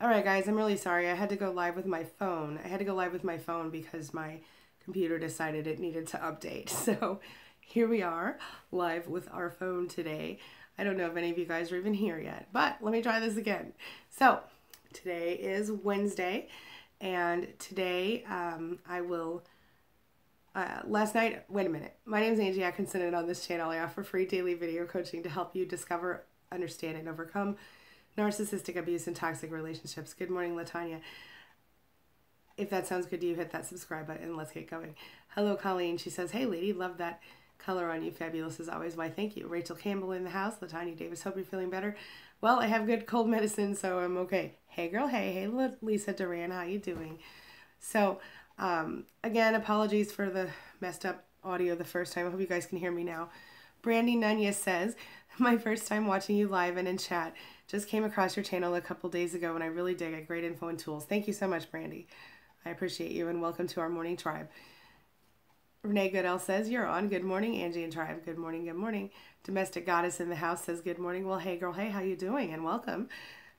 All right, guys, I'm really sorry. I had to go live with my phone. Because my computer decided it needed to update. So here we are, live with our phone today. I don't know if any of you guys are even here yet, but let me try this again. So today is Wednesday, and today last night, wait a minute. My name is Angie Atkinson, and on this channel, I offer free daily video coaching to help you discover, understand, and overcome narcissistic abuse and toxic relationships. Good morning, Latanya. If that sounds good to you, hit that subscribe button and let's get going. Hello, Colleen. She says, hey, lady, love that color on you. Fabulous as always. Why, thank you. Rachel Campbell in the house. Latanya Davis, hope you're feeling better. Well, I have good cold medicine, so I'm okay. Hey, girl. Hey, Lisa Duran. How you doing? So, again, apologies for the messed up audio the first time. I hope you guys can hear me now. Brandy Nunez says, my first time watching you live and in chat. Just came across your channel a couple days ago and I really dig it. Great info and tools. Thank you so much, Brandy. I appreciate you and welcome to our morning tribe. Renee Goodell says, you're on. Good morning, Angie and tribe. Good morning, good morning. Domestic Goddess in the house says, good morning. Well, hey, girl, hey, how you doing? And welcome.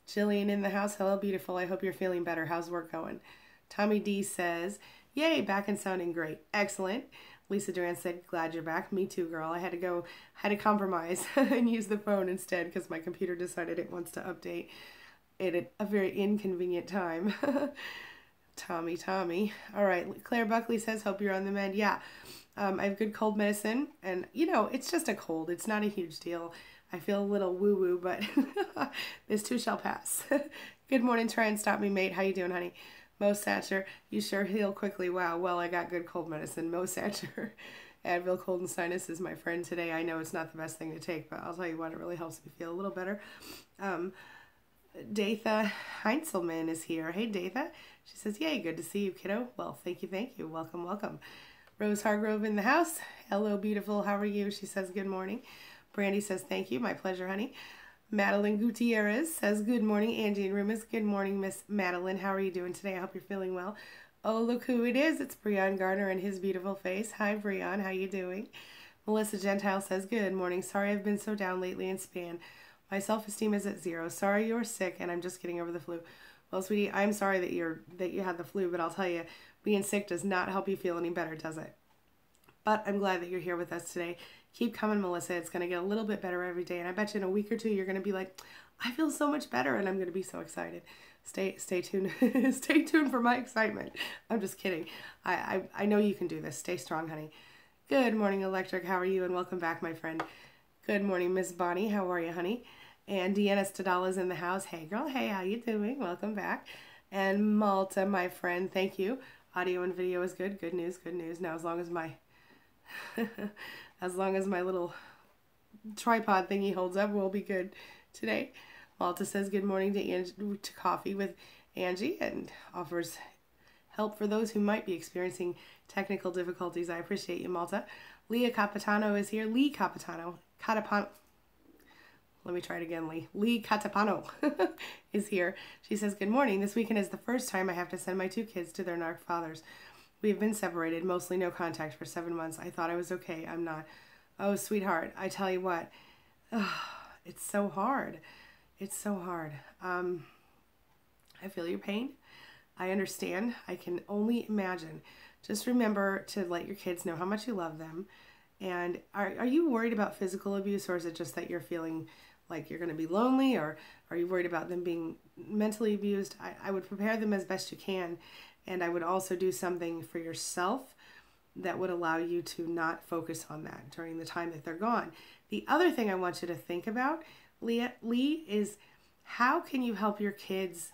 Jillian in the house. Hello, beautiful. I hope you're feeling better. How's work going? Tommy D says, yay, back and sounding great. Excellent. Lisa Duran said, glad you're back. Me too, girl. I had to compromise and use the phone instead because my computer decided it wants to update it at a very inconvenient time. Tommy. All right. Claire Buckley says, hope you're on the mend. Yeah. I have good cold medicine and it's just a cold. It's not a huge deal. I feel a little woo-woo, but this too shall pass. Good morning. Try and stop me, mate. How you doing, honey? Mo Satcher, you sure heal quickly. Wow, well, I got good cold medicine. Mo Satcher, Advil cold and sinus is my friend today. I know it's not the best thing to take, but I'll tell you what, it really helps me feel a little better. Datha Heinzelman is here. Hey, Datha. She says, yay, good to see you, kiddo. Well, thank you. Welcome. Rose Hargrove in the house. Hello, beautiful. How are you? She says, good morning. Brandy says, thank you. My pleasure, honey. Madeline Gutierrez says, good morning, Angie and Rumus. Good morning, Miss Madeline. How are you doing today? I hope you're feeling well. Oh, look who it is. It's Breon Garner and his beautiful face. Hi, Breon. How you doing? Melissa Gentile says, good morning. Sorry I've been so down lately in span. My self-esteem is at 0. Sorry you're sick and I'm just getting over the flu. Well, sweetie, I'm sorry that you had the flu, but I'll tell you, being sick does not help you feel any better, does it? But I'm glad that you're here with us today. Keep coming, Melissa. It's going to get a little bit better every day. And I bet you in a week or two, you're going to be like, I feel so much better. And I'm going to be so excited. Stay tuned. Stay tuned for my excitement. I'm just kidding. I know you can do this. Stay strong, honey. Good morning, Electric. How are you? And welcome back, my friend. Good morning, Miss Bonnie. How are you, honey? And Deanna Stadala's in the house. Hey, girl. Hey, how you doing? Welcome back. And Malta, my friend. Thank you. Audio and video is good. Good news. Now, as long as my little tripod thingy holds up, we'll be good today. Malta says good morning to Coffee with Angie and offers help for those who might be experiencing technical difficulties. I appreciate you, Malta. Leah Capitano is here. Lee Capitano. Let me try it again, Lee. Lee Catapano is here. She says, good morning. This weekend is the first time I have to send my 2 kids to their narc fathers. We have been separated, mostly no contact for 7 months. I thought I was okay. I'm not. Oh, sweetheart, I tell you what. It's so hard. It's so hard. I feel your pain. I understand. I can only imagine. Just remember to let your kids know how much you love them. And are you worried about physical abuse, or is it just that you're feeling like you're going to be lonely, or are you worried about them being mentally abused? I would prepare them as best you can. And I would also do something for yourself that would allow you to not focus on that during the time that they're gone. The other thing I want you to think about, Lee, is how can you help your kids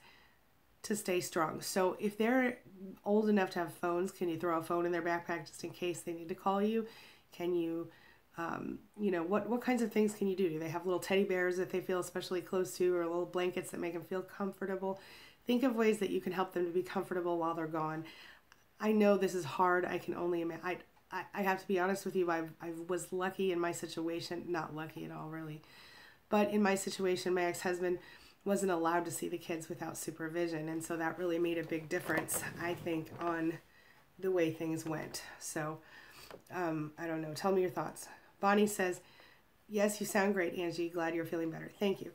to stay strong? So if they're old enough to have phones, can you throw a phone in their backpack just in case they need to call you? Can you, what kinds of things can you do? Do they have little teddy bears that they feel especially close to, or little blankets that make them feel comfortable? Think of ways that you can help them to be comfortable while they're gone. I know this is hard. I can only imagine. I have to be honest with you. I was lucky in my situation. Not lucky at all, really. But in my situation, my ex-husband wasn't allowed to see the kids without supervision. And so that really made a big difference, I think, on the way things went. So, I don't know. Tell me your thoughts. Bonnie says, yes, you sound great, Angie. Glad you're feeling better. Thank you.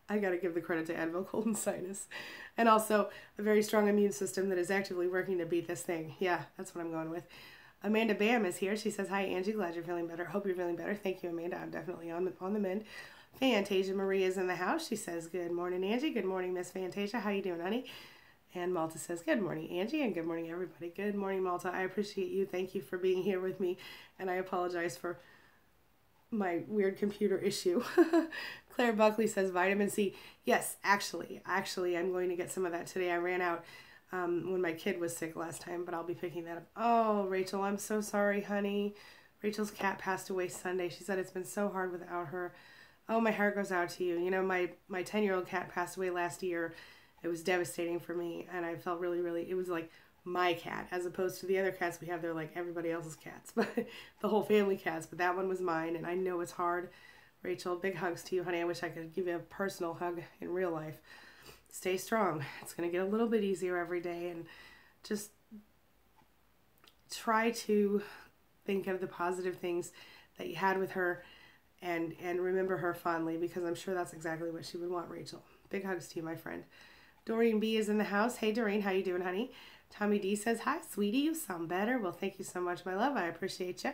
I got to give the credit to Advil, cold and sinus. And also a very strong immune system that is actively working to beat this thing. Yeah, that's what I'm going with. Amanda Bam is here. She says, hi, Angie. Glad you're feeling better. Hope you're feeling better. Thank you, Amanda. I'm definitely on the mend. Fantasia Marie is in the house. She says, good morning, Angie. Good morning, Miss Fantasia. How you doing, honey? And Malta says, good morning, Angie, and good morning, everybody. Good morning, Malta. I appreciate you. Thank you for being here with me. And I apologize for my weird computer issue. Claire Buckley says, vitamin C. Yes, actually, I'm going to get some of that today. I ran out when my kid was sick last time, but I'll be picking that up. Oh, Rachel, I'm so sorry, honey. Rachel's cat passed away Sunday. She said it's been so hard without her. Oh, my heart goes out to you. You know, my 10-year-old cat passed away last year. It was devastating for me, and I felt really, it was like my cat, as opposed to the other cats we have. They're like everybody else's cats, but the whole family cats, but that one was mine, and I know it's hard. Rachel, big hugs to you, honey. I wish I could give you a personal hug in real life. Stay strong. It's going to get a little bit easier every day, and just try to think of the positive things that you had with her, and remember her fondly, because I'm sure that's exactly what she would want, Rachel. Big hugs to you, my friend. Doreen B is in the house. Hey, Doreen, how you doing, honey? Tommy D says, hi, sweetie, you sound better. Well, thank you so much, my love. I appreciate you.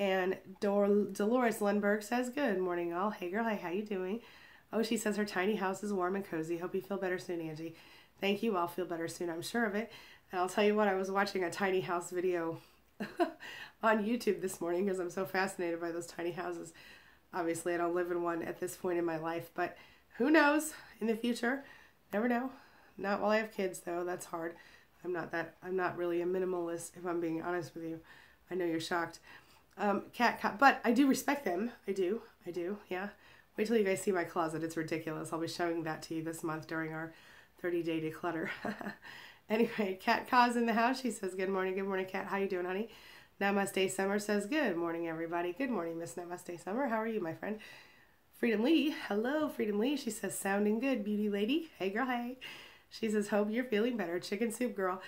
And Dolores Lundberg says, good morning, all. Hey, girl, hi, how you doing? Oh, she says her tiny house is warm and cozy. Hope you feel better soon, Angie. Thank you. I'll feel better soon, I'm sure of it. And I'll tell you what, I was watching a tiny house video on YouTube this morning because I'm so fascinated by those tiny houses. Obviously, I don't live in one at this point in my life, but who knows in the future? Never know. Not while I have kids, though. That's hard. I'm not really a minimalist, if I'm being honest with you. I know you're shocked. But I do respect them. I do, yeah. Wait till you guys see my closet. It's ridiculous. I'll be showing that to you this month during our 30-day declutter. Anyway, Kat Ka's in the house. She says, good morning, Kat. How you doing, honey? Namaste Summer says, good morning, everybody. Good morning, Miss Namaste Summer. How are you, my friend? Freedom Lee. Hello, Freedom Lee. She says, sounding good, beauty lady. Hey, girl, hey. She says, hope you're feeling better. Chicken soup girl.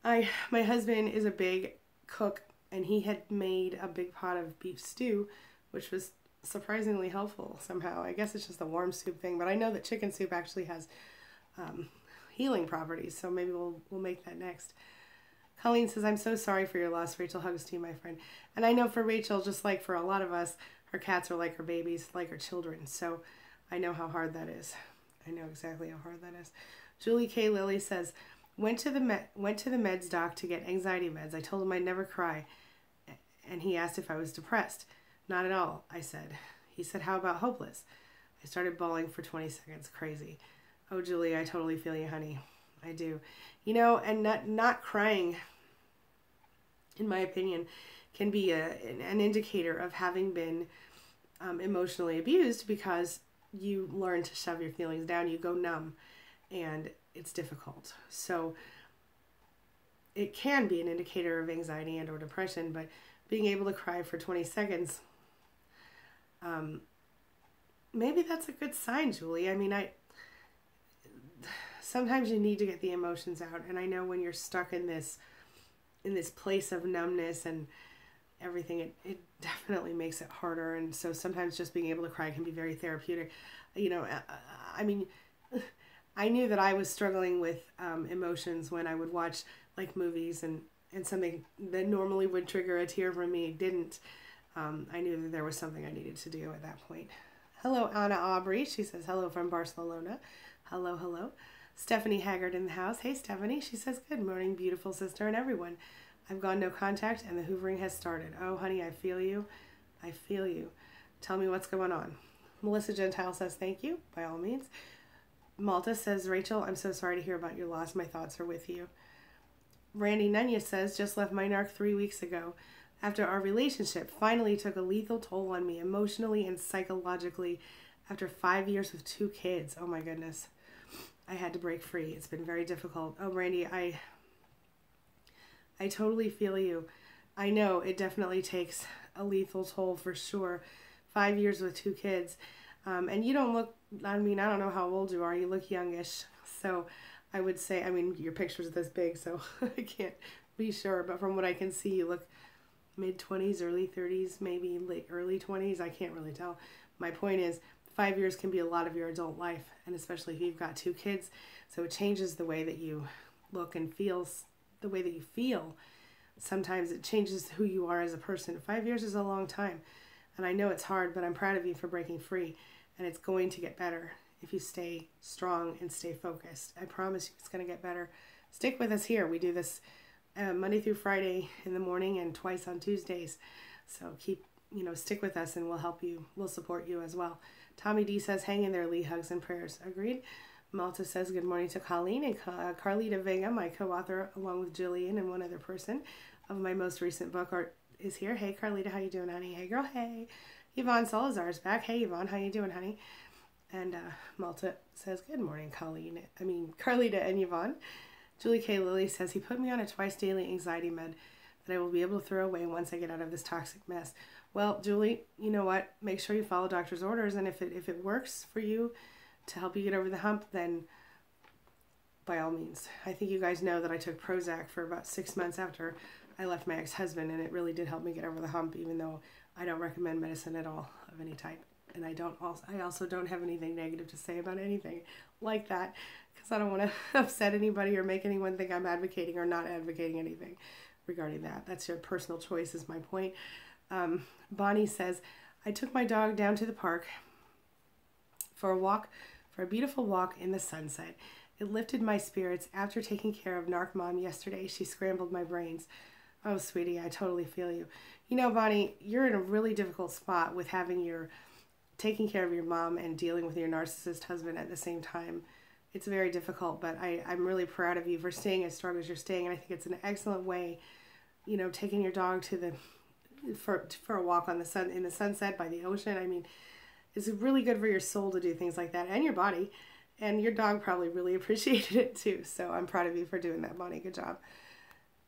My husband is a big cook, and he had made a big pot of beef stew, which was surprisingly helpful somehow. I guess it's just a warm soup thing, but I know that chicken soup actually has healing properties, so maybe we'll make that next. Colleen says, I'm so sorry for your loss, Rachel. Hugs to you, my friend. And I know for Rachel, just like for a lot of us, her cats are like her babies, like her children. So I know how hard that is. I know exactly how hard that is. Julie K. Lilly says, went to the meds doc to get anxiety meds. I told him I'd never cry, and he asked if I was depressed. Not at all, I said. He said, how about hopeless? I started bawling for 20 seconds. Crazy. Oh, Julie, I totally feel you, honey. I do. You know, and not crying, in my opinion, can be an indicator of having been emotionally abused, because you learn to shove your feelings down. You go numb, and it's difficult. So it can be an indicator of anxiety and or depression, but being able to cry for 20 seconds, maybe that's a good sign, Julie. I mean, sometimes you need to get the emotions out, and I know when you're stuck in this place of numbness and everything, it definitely makes it harder. And so sometimes just being able to cry can be very therapeutic. You know, I mean, I knew that I was struggling with emotions when I would watch like movies, and something that normally would trigger a tear from me didn't. I knew that there was something I needed to do at that point. Hello, Anna Aubrey. She says, hello from Barcelona. Hello, hello. Stephanie Haggard in the house. Hey, Stephanie. She says, good morning, beautiful sister and everyone. I've gone no contact, and the hoovering has started. Oh, honey, I feel you. I feel you. Tell me what's going on. Melissa Gentile says, thank you, by all means. Malta says, Rachel, I'm so sorry to hear about your loss. My thoughts are with you. Randy Nunya says, just left my narc 3 weeks ago. After our relationship finally took a lethal toll on me emotionally and psychologically after 5 years with 2 kids. Oh my goodness. I had to break free. It's been very difficult. Oh, Randy, I totally feel you. I know it definitely takes a lethal toll for sure. 5 years with 2 kids. And you don't look, I mean, I don't know how old you are. You look youngish. So I would say, I mean, your picture's this big, so I can't be sure. But from what I can see, you look mid-20s, early 30s, maybe late early 20s. I can't really tell. My point is, 5 years can be a lot of your adult life, and especially if you've got 2 kids. So it changes the way that you look and feels, the way that you feel. Sometimes it changes who you are as a person. 5 years is a long time. And I know it's hard, but I'm proud of you for breaking free. And it's going to get better if you stay strong and stay focused. I promise you it's going to get better. Stick with us here. We do this Monday through Friday in the morning and twice on Tuesdays. So stick with us and we'll help you. We'll support you as well. Tommy D says, hang in there, Lee. Hugs and prayers. Agreed. Malta says, good morning to Colleen. And Carlita Vega, my co-author, along with Jillian and one other person of my most recent book, is here. Hey, Carlita, how you doing, honey? Hey, girl, hey. Yvonne Salazar is back. Hey, Yvonne, how you doing, honey? And Malta says, good morning, Carlita and Yvonne. Julie K. Lilly says, he put me on a twice daily anxiety med that I will be able to throw away once I get out of this toxic mess. Well, Julie, you know what? Make sure you follow doctor's orders, and if it works for you to help you get over the hump, then by all means. I think you guys know that I took Prozac for about 6 months after I left my ex-husband, and it really did help me get over the hump, even though I don't recommend medicine at all of any type. And I also don't have anything negative to say about anything like that, because I don't want to upset anybody or make anyone think I'm advocating or not advocating anything regarding that. That's your personal choice is my point. Bonnie says, I took my dog down to the park for a beautiful walk in the sunset. It lifted my spirits. After taking care of Narc Mom yesterday, she scrambled my brains. Oh, sweetie, I totally feel you. You know, Bonnie, you're in a really difficult spot with taking care of your mom and dealing with your narcissist husband at the same time. It's very difficult, but I'm really proud of you for staying as strong as you're staying, and I think it's an excellent way, taking your dog for a walk in the sunset by the ocean. I mean, it's really good for your soul to do things like that, and your body, and your dog probably really appreciated it too. So I'm proud of you for doing that, Bonnie. Good job.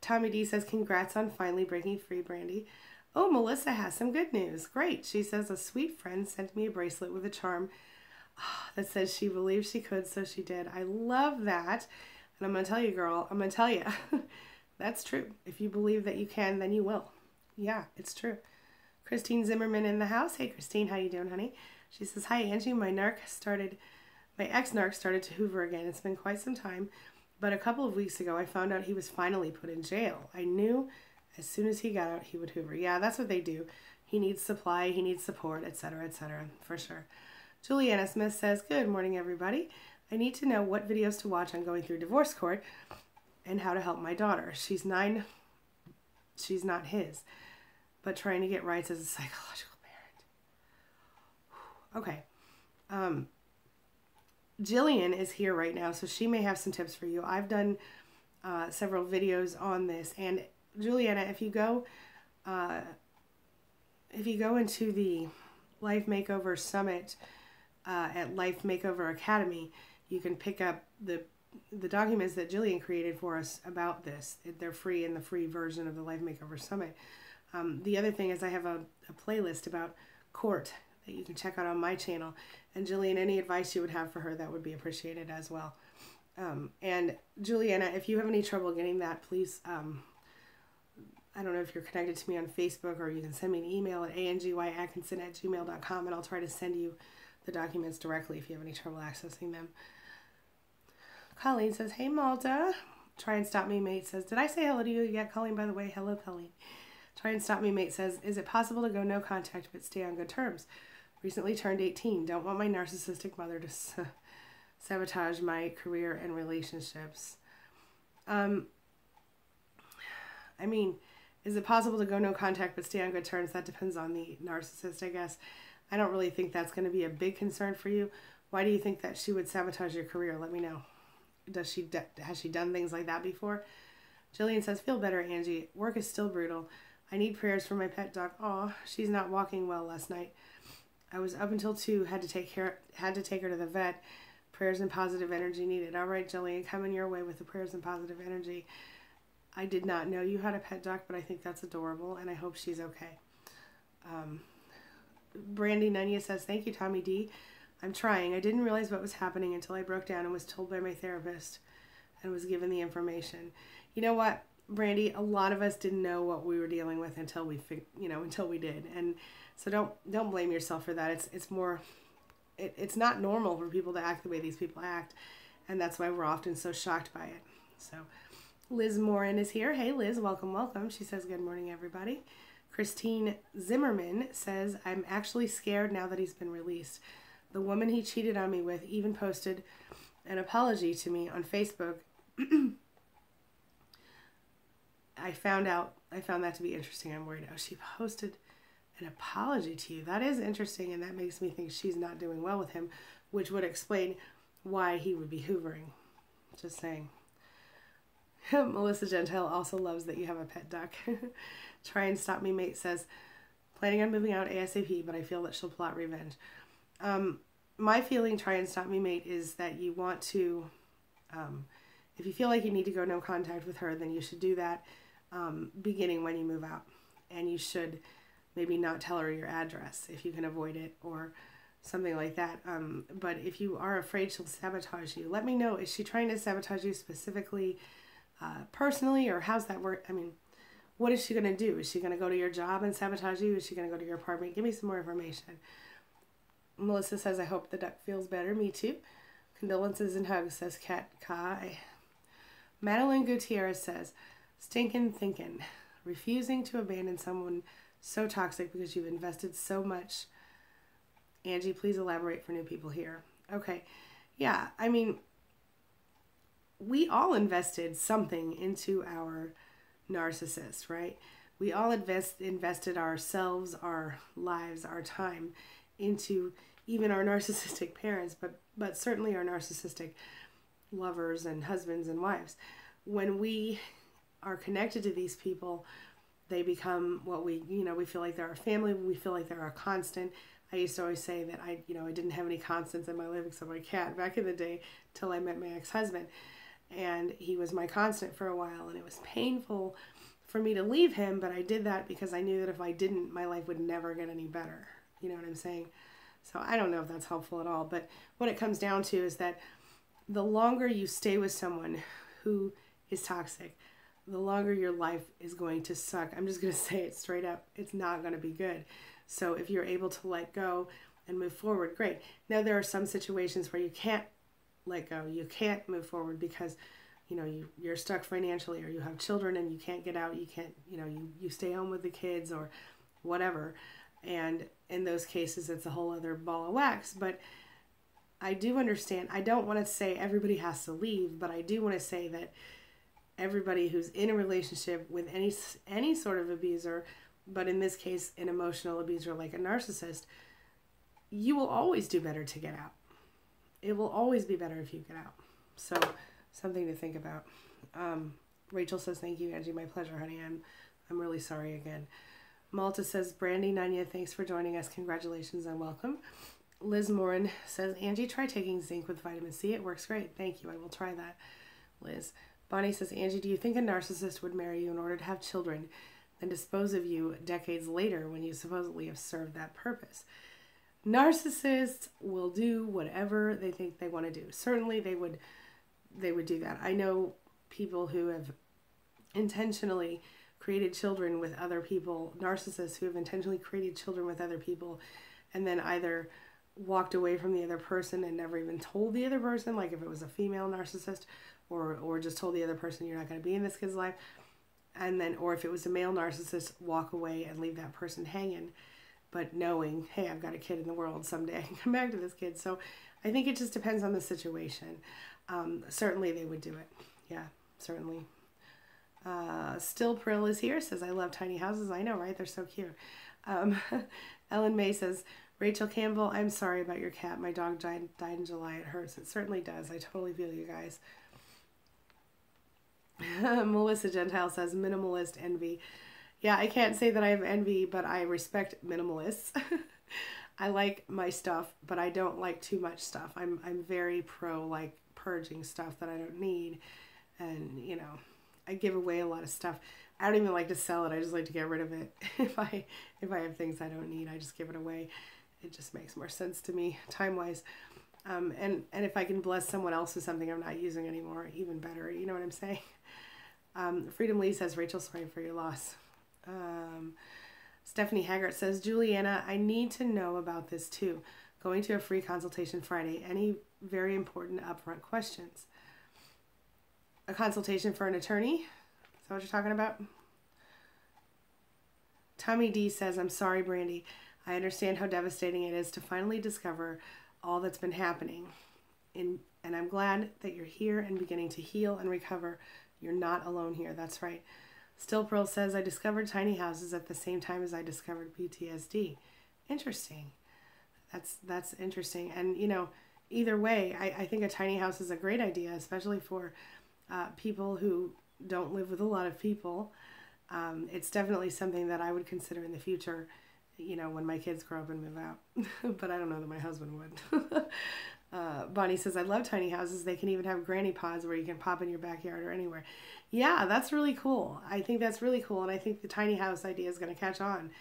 Tommy D says, congrats on finally breaking free, Brandy. Oh, Melissa has some good news. Great. She says, a sweet friend sent me a bracelet with a charm that says she believed she could, so she did. I love that. And I'm going to tell you, girl, I'm going to tell you, that's true. If you believe that you can, then you will. Yeah, it's true. Christine Zimmerman in the house. Hey, Christine, how you doing, honey? She says, hi, Angie. My ex-narc started to hoover again. It's been quite some time, but a couple of weeks ago, I found out he was finally put in jail. I knew as soon as he got out, he would hoover. Yeah, that's what they do. He needs supply, he needs support, etc., for sure. Juliana Smith says, good morning, everybody. I need to know what videos to watch on going through divorce court and how to help my daughter. She's 9. She's not his, but trying to get rights as a psychological parent. Okay. Jillian is here right now, so she may have some tips for you. I've done several videos on this, and Juliana, if you go into the Life Makeover Summit at Life Makeover Academy, you can pick up the documents that Jillian created for us about this. They're free in the free version of the Life Makeover Summit. The other thing is I have a playlist about court that you can check out on my channel. And Jillian, any advice you would have for her, that would be appreciated as well. And Juliana, if you have any trouble getting that, please, I don't know if you're connected to me on Facebook, or you can send me an email at angyatkinson@gmail.com, and I'll try to send you the documents directly if you have any trouble accessing them. Colleen says, hey, Malta. Try and Stop Me Mate says, did I say hello to you yet, Colleen, by the way? Hello, Colleen. Try and Stop Me Mate says, is it possible to go no contact but stay on good terms? Recently turned 18. Don't want my narcissistic mother to sabotage my career and relationships. Is it possible to go no contact but stay on good terms? That depends on the narcissist, I guess. I don't really think that's going to be a big concern for you. Why do you think that she would sabotage your career? Let me know. Has she done things like that before? Jillian says, feel better, Angie. Work is still brutal. I need prayers for my pet dog. Aw, she's not walking well last night. I was up until 2, had to take her to the vet. Prayers and positive energy needed. All right, Jillian, coming your way with the prayers and positive energy. I did not know you had a pet dog, but I think that's adorable, and I hope she's okay. Brandy Nunya says, thank you, Tommy D. I'm trying. I didn't realize what was happening until I broke down and was told by my therapist and was given the information. You know what, Brandy? A lot of us didn't know what we were dealing with until we did. And so don't blame yourself for that. It's more it's not normal for people to act the way these people act. And that's why we're often so shocked by it. So Liz Morin is here. Hey, Liz, welcome, welcome. She says, good morning, everybody. Christine Zimmerman says, I'm actually scared now that he's been released. The woman he cheated on me with even posted an apology to me on Facebook. I found that to be interesting. I'm worried. Oh, she posted an apology to you. That is interesting, and that makes me think she's not doing well with him, which would explain why he would be hoovering. Just saying. Melissa Gentile also loves that you have a pet duck. Try and Stop Me Mate says, planning on moving out ASAP, but I feel that she'll plot revenge. My feeling, Try and Stop Me Mate, is that you want to, if you feel like you need to go no contact with her, then you should do that beginning when you move out. And you should maybe not tell her your address if you can avoid it, or something like that. But if you are afraid she'll sabotage you, let me know. Is she trying to sabotage you specifically, personally, or how's that work? I mean, what is she going to do? Is she going to go to your job and sabotage you? Is she going to go to your apartment? Give me some more information. Melissa says, I hope the duck feels better. Me too. Condolences and hugs, says Kat Kai. Madeline Gutierrez says, stinkin' thinkin'. Refusing to abandon someone so toxic because you've invested so much. Angie, please elaborate for new people here. Okay. Yeah, I mean, we all invested something into our narcissist, right? We all invested ourselves, our lives, our time into even our narcissistic parents, but certainly our narcissistic lovers and husbands and wives. When we are connected to these people, they become what we feel like they're our family. We feel like they're our constant. I used to always say that I didn't have any constants in my life except my cat back in the day till I met my ex-husband. And he was my constant for a while, and it was painful for me to leave him, but I did that because I knew that if I didn't, my life would never get any better. You know what I'm saying? So I don't know if that's helpful at all, but what it comes down to is that the longer you stay with someone who is toxic, the longer your life is going to suck. I'm just going to say it straight up. It's not going to be good. So if you're able to let go and move forward, great. Now there are some situations where you can't let go. You can't move forward because, you're stuck financially, or you have children and you can't get out. You can't, you stay home with the kids or whatever. And in those cases, it's a whole other ball of wax. But I do understand. I don't want to say everybody has to leave, but I do want to say that everybody who's in a relationship with any sort of abuser, but in this case, an emotional abuser like a narcissist, you will always do better to get out. It will always be better if you get out. So something to think about. Rachel says, thank you, Angie. My pleasure, honey. I'm really sorry again. Malta says, Brandy, Nanya, thanks for joining us. Congratulations and welcome. Liz Morin says, Angie, try taking zinc with vitamin C. It works great. Thank you. I will try that, Liz. Bonnie says, Angie, do you think a narcissist would marry you in order to have children, then dispose of you decades later when you supposedly have served that purpose? Narcissists will do whatever they think they want to do. Certainly they would do that. I know people who have intentionally created children with other people, narcissists who have intentionally created children with other people, and then either walked away from the other person and never even told the other person, like if it was a female narcissist, or just told the other person you're not going to be in this kid's life, and then, or if it was a male narcissist, walk away and leave that person hanging, but knowing, hey, I've got a kid in the world someday, I can come back to this kid. So I think it just depends on the situation. Certainly they would do it. Yeah, certainly. Still Prill is here, says, I love tiny houses. I know, right? They're so cute. Ellen May says, Rachel Campbell, I'm sorry about your cat. My dog died in July. It hurts. It certainly does. I totally feel you guys. Melissa Gentile says, minimalist envy. Yeah, I can't say that I have envy, but I respect minimalists. I like my stuff, but I don't like too much stuff. I'm very pro, like, purging stuff that I don't need. And, I give away a lot of stuff. I don't even like to sell it. I just like to get rid of it. If I have things I don't need, I just give it away. It just makes more sense to me, time-wise. And if I can bless someone else with something I'm not using anymore, even better. You know what I'm saying? Freedom Lee says, Rachel, sorry for your loss. Stephanie Haggart says, Juliana, I need to know about this too. Going to a free consultation Friday. Any very important upfront questions? A consultation for an attorney? Is that what you're talking about? Tommy D says, I'm sorry, Brandy. I understand how devastating it is to finally discover all that's been happening. And I'm glad that you're here and beginning to heal and recover. You're not alone here. That's right. Still Pearl says, I discovered tiny houses at the same time as I discovered PTSD. Interesting. That's interesting. And, you know, either way, I think a tiny house is a great idea, especially for people who don't live with a lot of people. It's definitely something that I would consider in the future, you know, when my kids grow up and move out. But I don't know that my husband would. Bonnie says, I love tiny houses. They can even have granny pods where you can pop in your backyard or anywhere. Yeah, that's really cool. I think that's really cool. And I think the tiny house idea is going to catch on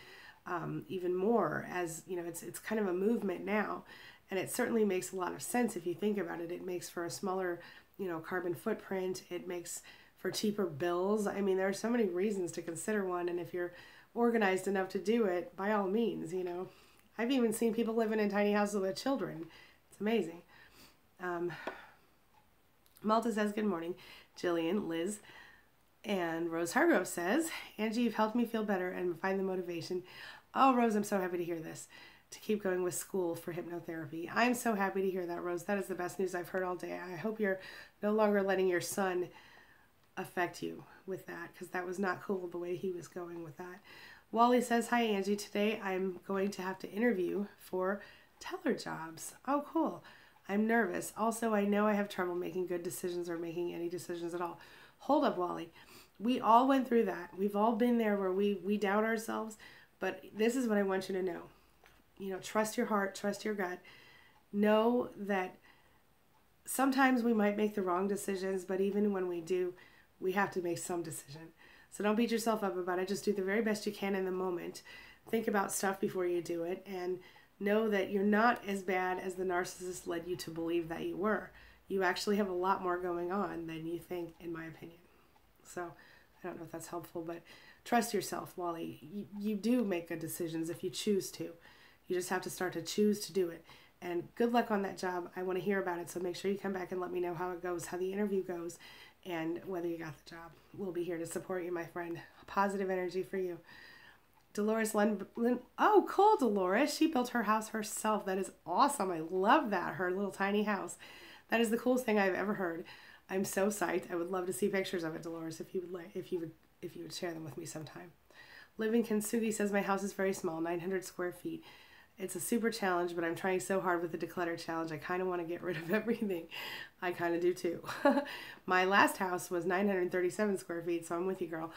even more, as, you know, it's kind of a movement now. And it certainly makes a lot of sense if you think about it. It makes for a smaller, you know, carbon footprint. It makes for cheaper bills. I mean, there are so many reasons to consider one. And if you're organized enough to do it, by all means, you know. I've even seen people living in tiny houses with children. It's amazing. Malta says, good morning. Jillian, Liz, and Rose Hargrove says, Angie, you've helped me feel better and find the motivation. Oh, Rose, I'm so happy to hear this. To keep going with school for hypnotherapy. I'm so happy to hear that, Rose. That is the best news I've heard all day. I hope you're no longer letting your son affect you with that, because that was not cool the way he was going with that. Wally says, hi, Angie. Today I'm going to have to interview for teller jobs. Oh, cool. I'm nervous. Also, I know I have trouble making good decisions or making any decisions at all. Hold up, Wally. We all went through that. We've all been there where we doubt ourselves, but this is what I want you to know. You know, trust your heart, trust your gut. Know that sometimes we might make the wrong decisions, but even when we do, we have to make some decision. So don't beat yourself up about it. Just do the very best you can in the moment. Think about stuff before you do it, and know that you're not as bad as the narcissist led you to believe that you were. You actually have a lot more going on than you think, in my opinion. So I don't know if that's helpful, but trust yourself, Wally. You do make good decisions if you choose to. You just have to start to choose to do it. And good luck on that job. I want to hear about it, so make sure you come back and let me know how it goes, how the interview goes, and whether you got the job. We'll be here to support you, my friend. Positive energy for you. Dolores oh, cool, Dolores. She built her house herself. That is awesome. I love that. Her little tiny house. That is the coolest thing I've ever heard. I'm so psyched. I would love to see pictures of it, Dolores, if you would share them with me sometime. Living Kintsugi says, my house is very small, 900 square feet. It's a super challenge, but I'm trying so hard with the declutter challenge. I kind of want to get rid of everything. I kind of do too. My last house was 937 square feet, so I'm with you, girl.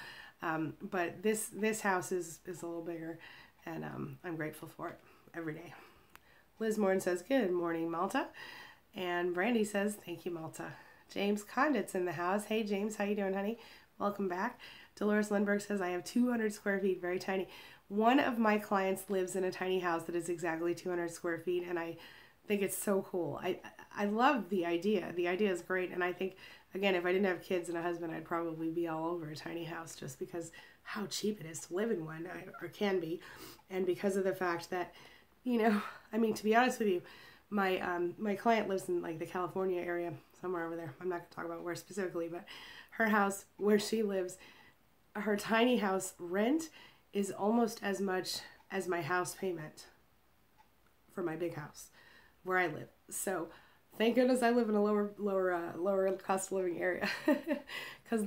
But this house is a little bigger, and I'm grateful for it every day. Liz Morton says, good morning, Malta. And Brandy says, thank you, Malta. James Condit's in the house. Hey, James, how you doing, honey? Welcome back. Dolores Lindbergh says, I have 200 square feet, very tiny. One of my clients lives in a tiny house that is exactly 200 square feet, and I think it's so cool. I love the idea. The idea is great, and I think, again, if I didn't have kids and a husband, I'd probably be all over a tiny house just because how cheap it is to live in one, or can be, and because of the fact that, you know, I mean, to be honest with you, my client lives in like the California area, somewhere over there. I'm not going to talk about where specifically, but her house where she lives, her tiny house rent is almost as much as my house payment for my big house where I live. So thank goodness I live in a lower cost of living area, because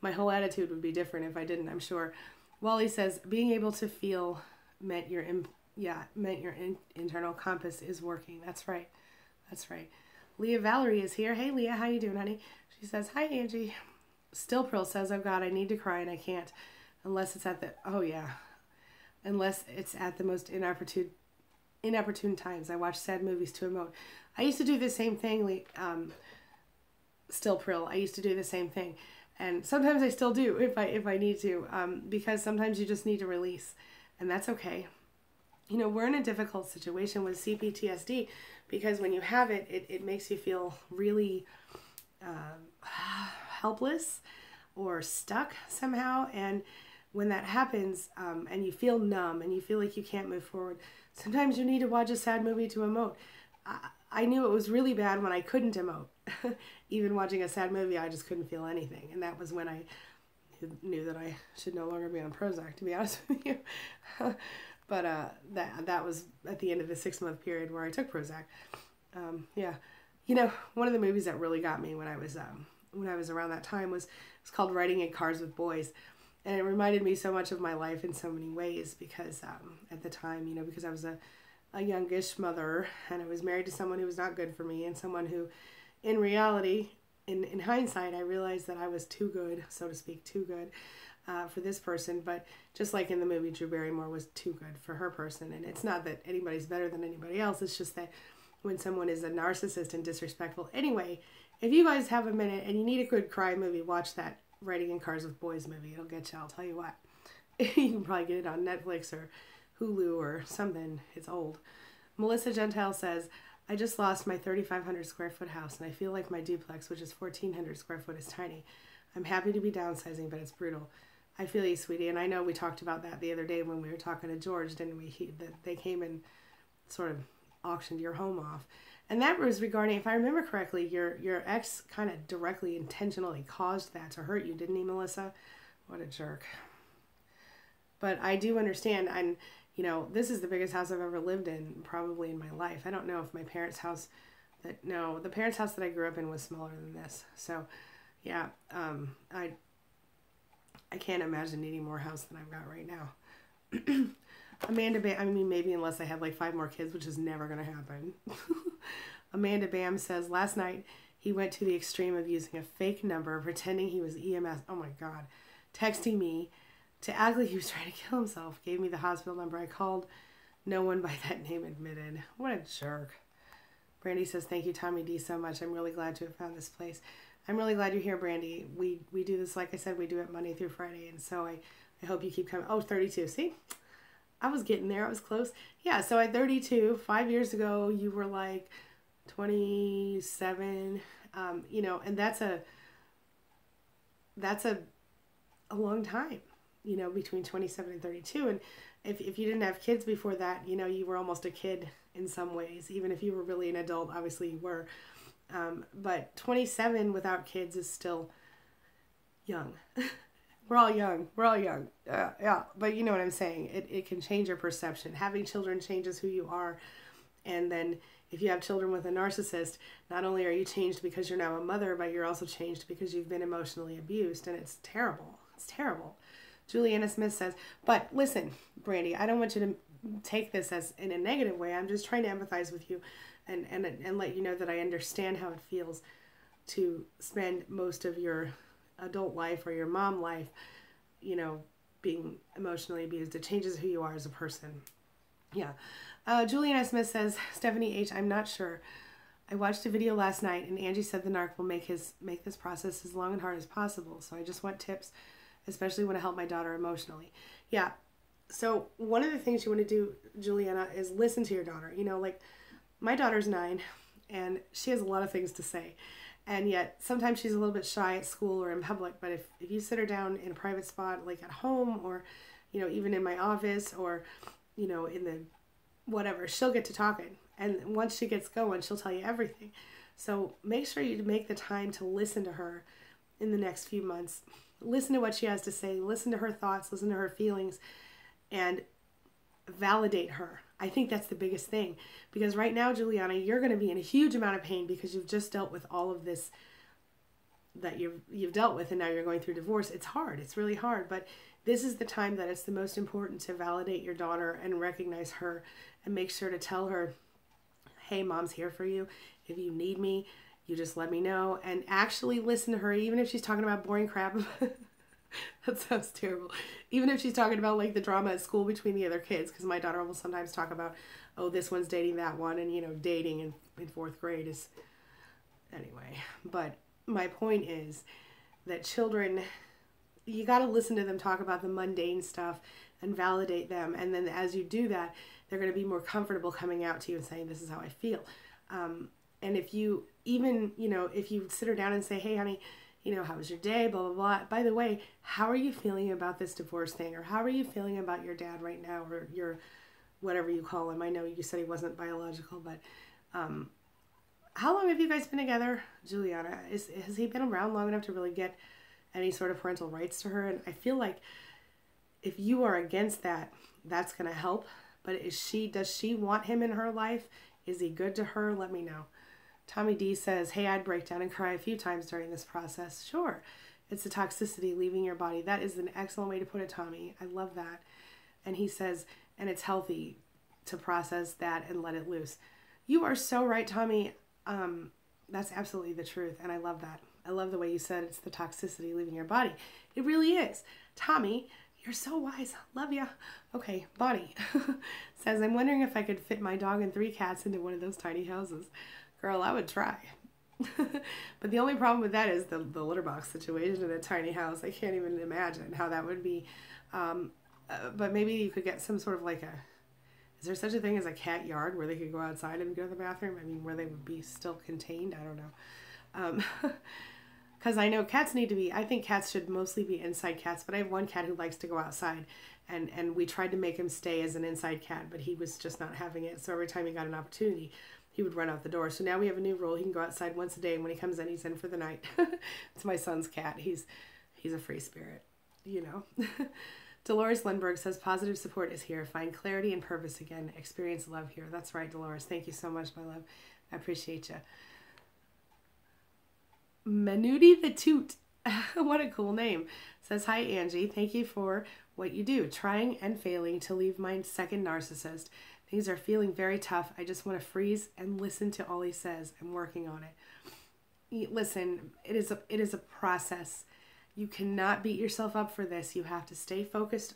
my whole attitude would be different if I didn't, I'm sure. Wally says, being able to feel meant your internal compass is working. That's right. That's right. Leah Valerie is here. Hey, Leah, how you doing, honey? She says, hi, Angie. Still Pearl says, oh God, I need to cry and I can't. Unless it's at the, unless it's at the most inopportune times. I watch sad movies to emote. I used to do the same thing, Still Prill. I used to do the same thing. And sometimes I still do if I need to, because sometimes you just need to release, and that's okay. You know, we're in a difficult situation with CPTSD because when you have it, it makes you feel really helpless or stuck somehow. And when that happens, and you feel numb and you feel like you can't move forward, sometimes you need to watch a sad movie to emote. I knew it was really bad when I couldn't emote. Even watching a sad movie, I just couldn't feel anything. And that was when I knew that I should no longer be on Prozac, to be honest with you. But that was at the end of the 6-month period where I took Prozac. Yeah. You know, one of the movies that really got me when I was around that time was called Riding in Cars with Boys. And it reminded me so much of my life in so many ways because at the time, you know, because I was a youngish mother and I was married to someone who was not good for me and someone who, in reality, in hindsight, I realized that I was too good, so to speak, too good for this person. But just like in the movie, Drew Barrymore was too good for her person. And it's not that anybody's better than anybody else. It's just that when someone is a narcissist and disrespectful. Anyway, if you guys have a minute and you need a good cry movie, watch that Riding in Cars with Boys movie. It'll get you, I'll tell you what. You can probably get it on Netflix or Hulu or something. It's old. Melissa Gentile says, I just lost my 3,500 square foot house and I feel like my duplex, which is 1,400 square foot, is tiny. I'm happy to be downsizing, but it's brutal. I feel you, sweetie. And I know we talked about that the other day when we were talking to George, didn't we? They came and sort of auctioned your home off. And that was regarding, if I remember correctly, your ex kind of directly, intentionally caused that to hurt you, didn't he, Melissa? What a jerk. But I do understand, and you know, this is the biggest house I've ever lived in, probably in my life. I don't know if my parents' house, the parents' house that I grew up in was smaller than this. So, yeah, I can't imagine needing more house than I've got right now. Amanda, I mean, maybe unless I had like 5 more kids, which is never going to happen. Amanda Bam says, last night he went to the extreme of using a fake number, pretending he was EMS. Oh my God. Texting me to act like he was trying to kill himself. Gave me the hospital number. I called. No one by that name admitted. What a jerk. Brandy says, thank you, Tommy D, so much. I'm really glad to have found this place. I'm really glad you're here, Brandy. We do this, like I said, we do it Monday through Friday. And so I hope you keep coming. Oh, 32. See? I was getting there. I was close. Yeah, so at 32, 5 years ago, you were like 27. You know, and that's a long time, you know, between 27 and 32. And if you didn't have kids before that, you know, you were almost a kid in some ways. Even if you were really an adult, obviously you were. But 27 without kids is still young. We're all young. We're all young. Yeah. But you know what I'm saying. It can change your perception. Having children changes who you are. And then if you have children with a narcissist, not only are you changed because you're now a mother, but you're also changed because you've been emotionally abused. And it's terrible. It's terrible. Juliana Smith says, but listen, Brandy, I don't want you to take this as in a negative way. I'm just trying to empathize with you and let you know that I understand how it feels to spend most of your adult life or your mom life, you know, being emotionally abused. It changes who you are as a person. Yeah. Juliana Smith says, Stephanie H., I'm not sure. I watched a video last night and Angie said the narc will make this process as long and hard as possible. So I just want tips, especially when I help my daughter emotionally. Yeah. So one of the things you want to do, Juliana, is listen to your daughter. You know, like my daughter's 9 and she has a lot of things to say. And yet sometimes she's a little bit shy at school or in public. But if you sit her down in a private spot, like at home or, you know, even in my office or, you know, in the whatever, she'll get to talking. And once she gets going, she'll tell you everything. So make sure you make the time to listen to her in the next few months. Listen to what she has to say. Listen to her thoughts. Listen to her feelings. And validate her. I think that's the biggest thing. Because right now, Juliana, you're going to be in a huge amount of pain because you've just dealt with all of this that you've dealt with, and now you're going through divorce. It's hard. It's really hard. But this is the time that it's the most important to validate your daughter and recognize her and make sure to tell her, hey, mom's here for you. If you need me, you just let me know. And actually listen to her, even if she's talking about boring crap. That sounds terrible. Even if she's talking about like the drama at school between the other kids, because my daughter will sometimes talk about, oh, this one's dating that one, and you know, dating in 4th grade is, anyway. But my point is that children, you got to listen to them talk about the mundane stuff and validate them. And then as you do that, they're going to be more comfortable coming out to you and saying, this is how I feel. And if you even, you know, if you sit her down and say, hey, honey, you know, how was your day, blah, blah, blah. By the way, how are you feeling about this divorce thing? Or how are you feeling about your dad right now, or your, whatever you call him? I know you said he wasn't biological, but how long have you guys been together, Juliana? Has he been around long enough to really get any sort of parental rights to her? And I feel like if you are against that, that's going to help. But does she want him in her life? Is he good to her? Let me know. Tommy D says, hey, I'd break down and cry a few times during this process. Sure. It's the toxicity leaving your body. That is an excellent way to put it, Tommy. I love that. And he says, and it's healthy to process that and let it loose. You are so right, Tommy. That's absolutely the truth. And I love that. I love the way you said it's the toxicity leaving your body. It really is. Tommy, you're so wise. Love ya. Okay, Bonnie says, I'm wondering if I could fit my dog and 3 cats into one of those tiny houses. Girl, I would try. But the only problem with that is the litter box situation in a tiny house. I can't even imagine how that would be. But maybe you could get some sort of like is there such a thing as a cat yard where they could go outside and go to the bathroom? I mean, where they would be still contained? I don't know. Because I know cats need to be, I think cats should mostly be inside cats, but I have one cat who likes to go outside, and we tried to make him stay as an inside cat, but he was just not having it. So every time he got an opportunity, he would run out the door. So now we have a new rule. He can go outside once a day, and when he comes in, he's in for the night. It's my son's cat. He's a free spirit, you know. Dolores Lundberg says, positive support is here. Find clarity and purpose again. Experience love here. That's right, Dolores. Thank you so much, my love. I appreciate you. Manudi the Toot. What a cool name. Says, hi, Angie. Thank you for what you do. Trying and failing to leave my second narcissist. Things are feeling very tough. I just want to freeze and listen to all he says. I'm working on it. Listen, it is a process. You cannot beat yourself up for this. You have to stay focused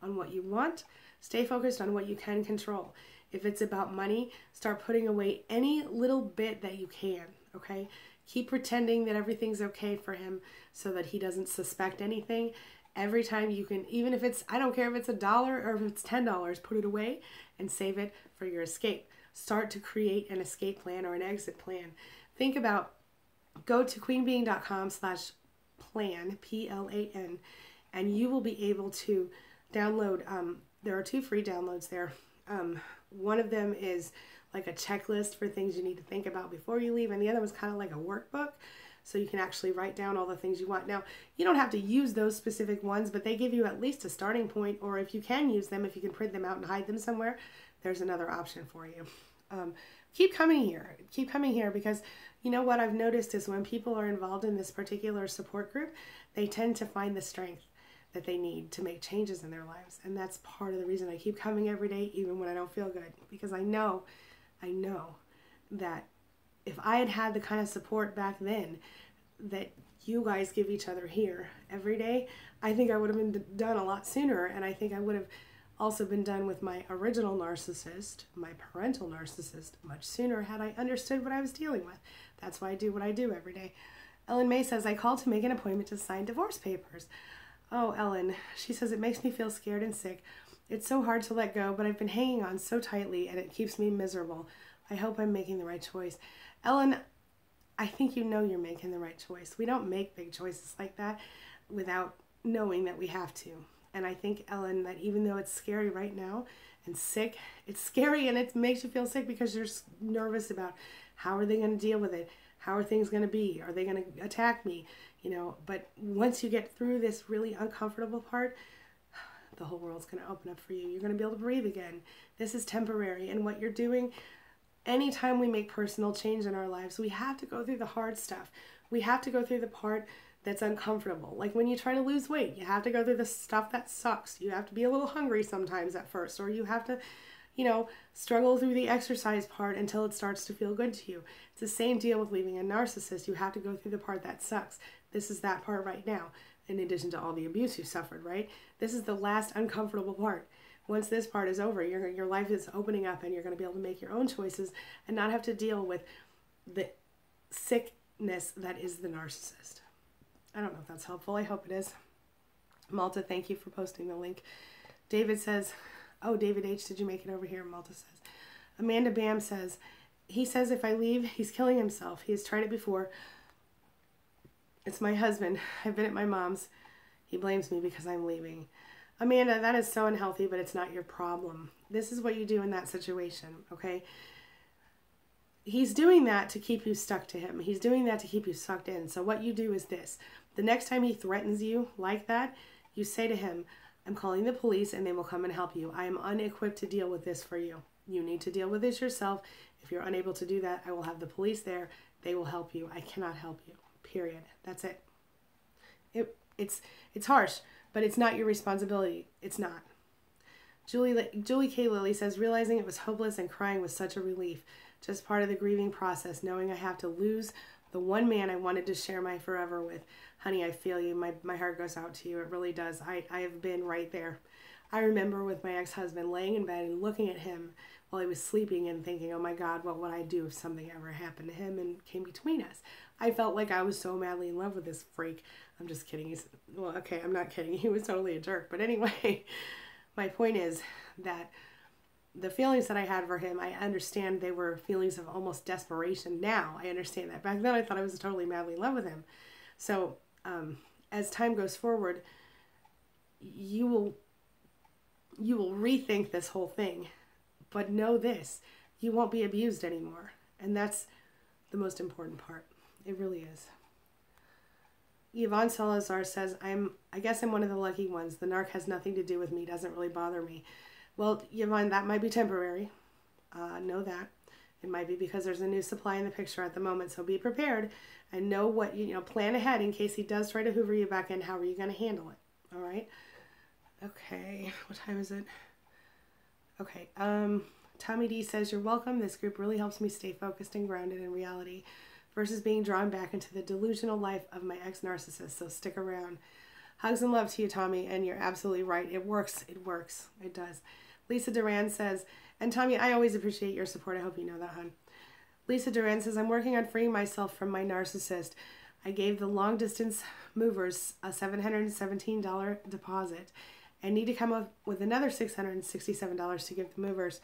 on what you want. Stay focused on what you can control. If it's about money, start putting away any little bit that you can, okay? Keep pretending that everything's okay for him so that he doesn't suspect anything. Every time you can, even if it's, I don't care if it's $1 or if it's $10, put it away and save it for your escape. Start to create an escape plan or an exit plan. Think about, go to queenbeing.com/plan, PLAN, and you will be able to download, there are 2 free downloads there. One of them is like a checklist for things you need to think about before you leave, and the other was kind of like a workbook, so you can actually write down all the things you want. Now, you don't have to use those specific ones, but they give you at least a starting point, or if you can use them, if you can print them out and hide them somewhere, there's another option for you. Keep coming here. Keep coming here, because you know what I've noticed is when people are involved in this particular support group, they tend to find the strength that they need to make changes in their lives. And that's part of the reason I keep coming every day, even when I don't feel good, because I know that if I had had the kind of support back then that you guys give each other here every day, I think I would have been done a lot sooner. And I think I would have also been done with my original narcissist, my parental narcissist, much sooner had I understood what I was dealing with. That's why I do what I do every day. Ellen May says, I called to make an appointment to sign divorce papers. Oh, Ellen, she says, it makes me feel scared and sick. It's so hard to let go, but I've been hanging on so tightly and it keeps me miserable. I hope I'm making the right choice. Ellen, I think you know you're making the right choice. We don't make big choices like that without knowing that we have to. And I think, Ellen, that even though it's scary right now and sick, it's scary and it makes you feel sick because you're nervous about how are they going to deal with it? How are things going to be? Are they going to attack me? You know, but once you get through this really uncomfortable part, the whole world's going to open up for you. You're going to be able to breathe again. This is temporary. And what you're doing, anytime we make personal change in our lives, we have to go through the hard stuff. We have to go through the part that's uncomfortable. Like when you try to lose weight, you have to go through the stuff that sucks. You have to be a little hungry sometimes at first, or you have to, you know, struggle through the exercise part until it starts to feel good to you. It's the same deal with leaving a narcissist. You have to go through the part that sucks. This is that part right now, in addition to all the abuse you suffered, right? This is the last uncomfortable part. Once this part is over, your life is opening up and you're going to be able to make your own choices and not have to deal with the sickness that is the narcissist. I don't know if that's helpful. I hope it is. Malta, thank you for posting the link. David says, oh, David H., did you make it over here? Malta says. Amanda Bam says, he says if I leave, he's killing himself. He has tried it before. It's my husband. I've been at my mom's. He blames me because I'm leaving. Amanda, that is so unhealthy, but it's not your problem. This is what you do in that situation, okay? He's doing that to keep you stuck to him. He's doing that to keep you sucked in. So what you do is this. The next time he threatens you like that, you say to him, I'm calling the police and they will come and help you. I am unequipped to deal with this for you. You need to deal with this yourself. If you're unable to do that, I will have the police there. They will help you. I cannot help you. Period. That's it. It's harsh, but it's not your responsibility. It's not. Julie K. Lilly says, realizing it was hopeless and crying was such a relief. Just part of the grieving process, knowing I have to lose the one man I wanted to share my forever with. Honey, I feel you. My heart goes out to you. It really does. I have been right there. I remember with my ex-husband laying in bed and looking at him while he was sleeping and thinking, oh my God, what would I do if something ever happened to him and came between us? I felt like I was so madly in love with this freak. I'm just kidding. Well, okay, I'm not kidding. He was totally a jerk. But anyway, my point is that the feelings that I had for him, I understand they were feelings of almost desperation. Now I understand that. Back then I thought I was totally madly in love with him. So as time goes forward, you will rethink this whole thing. But know this, you won't be abused anymore. And that's the most important part. It really is. Yvonne Salazar says, I guess I'm one of the lucky ones. The narc has nothing to do with me. Doesn't really bother me. Well, Yvonne, that might be temporary. Know that. It might be because there's a new supply in the picture at the moment. So be prepared and know what, plan ahead in case he does try to hoover you back in. How are you going to handle it? All right. Okay. What time is it? Okay. Tommy D says, you're welcome. This group really helps me stay focused and grounded in reality versus being drawn back into the delusional life of my ex-narcissist. So stick around. Hugs and love to you, Tommy. And you're absolutely right. It works. It works. It does. Lisa Duran says, and Tommy, I always appreciate your support. I hope you know that, hon. Lisa Duran says, I'm working on freeing myself from my narcissist. I gave the long distance movers a $717 deposit and need to come up with another $667 to give the movers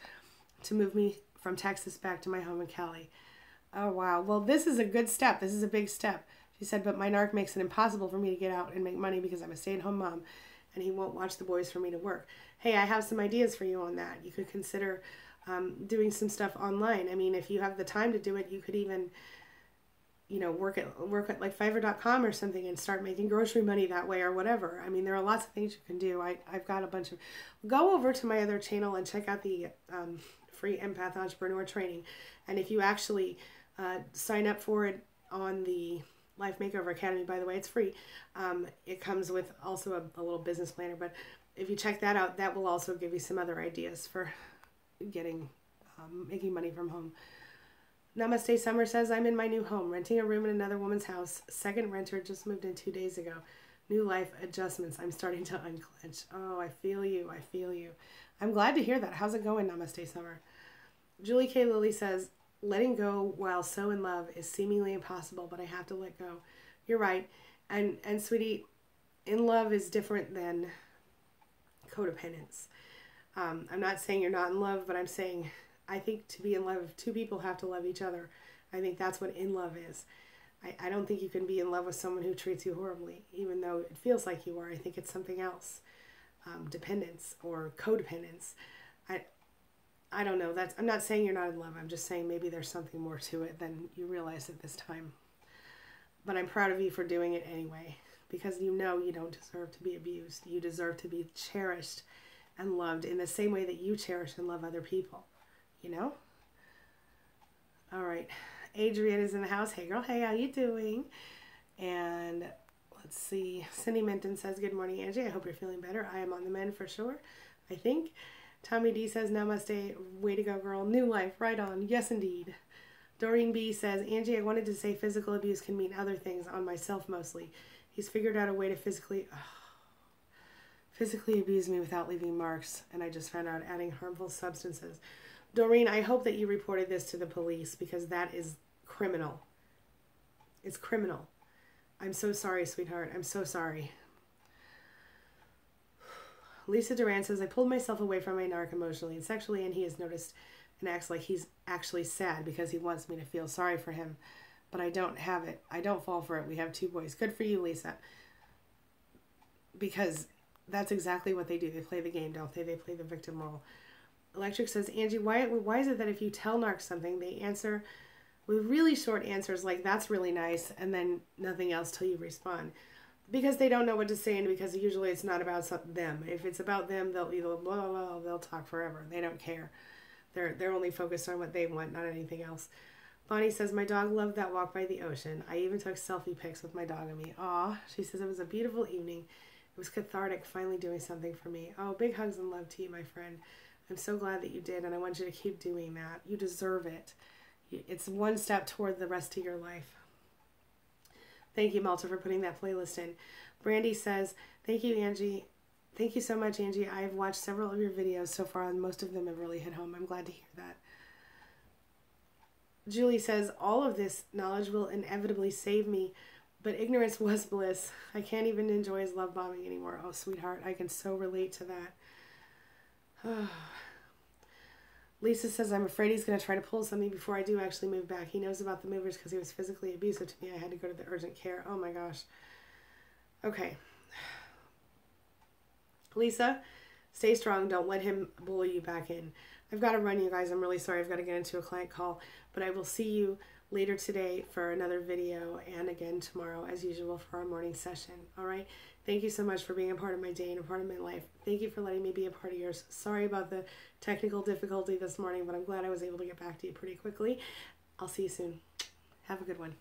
to move me from Texas back to my home in Cali. Oh, wow. Well, this is a good step. This is a big step. She said, but my narc makes it impossible for me to get out and make money because I'm a stay-at-home mom and he won't watch the boys for me to work. Hey, I have some ideas for you on that. You could consider doing some stuff online. I mean, if you have the time to do it, you could even, work at like Fiverr.com or something and start making grocery money that way or whatever. I mean, there are lots of things you can do. I've got a bunch of, go over to my other channel and check out the free empath entrepreneur training. And if you actually sign up for it on the Life Makeover Academy, by the way, it's free. It comes with also a little business planner, but if you check that out, that will also give you some other ideas for making money from home. Namaste Summer says, I'm in my new home, renting a room in another woman's house. Second renter just moved in 2 days ago. New life adjustments. I'm starting to unclench. Oh, I feel you. I feel you. I'm glad to hear that. How's it going, Namaste Summer? Julie K. Lilly says, letting go while so in love is seemingly impossible, but I have to let go. You're right. And sweetie, in love is different than codependence. I'm not saying you're not in love, but I'm saying I think to be in love, two people have to love each other. I think that's what in love is. I don't think you can be in love with someone who treats you horribly, even though it feels like you are. I think it's something else. Dependence or codependence. I don't know. I'm not saying you're not in love. I'm just saying maybe there's something more to it than you realize at this time. But I'm proud of you for doing it anyway, because you know you don't deserve to be abused. You deserve to be cherished and loved in the same way that you cherish and love other people. All right. Adrienne is in the house. Hey, girl. Hey, how you doing? And let's see. Cindy Minton says, good morning, Angie. I hope you're feeling better. I am on the mend for sure, I think. Tommy D says, namaste. Way to go, girl. New life. Right on. Yes, indeed. Doreen B says, Angie, I wanted to say physical abuse can mean other things, on myself mostly. He's figured out a way to physically abuse me without leaving marks, and I just found out adding harmful substances. Doreen, I hope that you reported this to the police because that is criminal. It's criminal. I'm so sorry, sweetheart. I'm so sorry. Lisa Duran says, I pulled myself away from my narc emotionally and sexually, and he has noticed and acts like he's actually sad because he wants me to feel sorry for him. but I don't have it. I don't fall for it. We have 2 boys. Good for you, Lisa. Because that's exactly what they do. They play the game, don't they? They play the victim role. Electric says, Angie, why is it that if you tell narcs something, they answer with really short answers like, that's really nice, and then nothing else till you respond? Because they don't know what to say, and because usually it's not about them. If it's about them, they'll either blah, blah, blah, they'll talk forever. They don't care. They're only focused on what they want, not anything else. Bonnie says, my dog loved that walk by the ocean. I even took selfie pics with my dog and me. Aw, she says, it was a beautiful evening. It was cathartic, finally doing something for me. Oh, big hugs and love to you, my friend. I'm so glad that you did, and I want you to keep doing that. You deserve it. It's one step toward the rest of your life. Thank you, Malta, for putting that playlist in. Brandy says, thank you, Angie. Thank you so much, Angie. I've watched several of your videos so far, and most of them have really hit home. I'm glad to hear that. Julie says, all of this knowledge will inevitably save me, but ignorance was bliss. I can't even enjoy his love bombing anymore. Oh, sweetheart, I can so relate to that. Lisa says, I'm afraid he's going to try to pull something before I do actually move back. He knows about the movers because he was physically abusive to me. I had to go to the urgent care. Oh my gosh. Okay. Lisa, stay strong. Don't let him bully you back in. I've got to run, you guys. I'm really sorry. I've got to get into a client call, but I will see you later today for another video and again tomorrow as usual for our morning session. All right. Thank you so much for being a part of my day and a part of my life. Thank you for letting me be a part of yours. Sorry about the technical difficulty this morning, but I'm glad I was able to get back to you pretty quickly. I'll see you soon. Have a good one.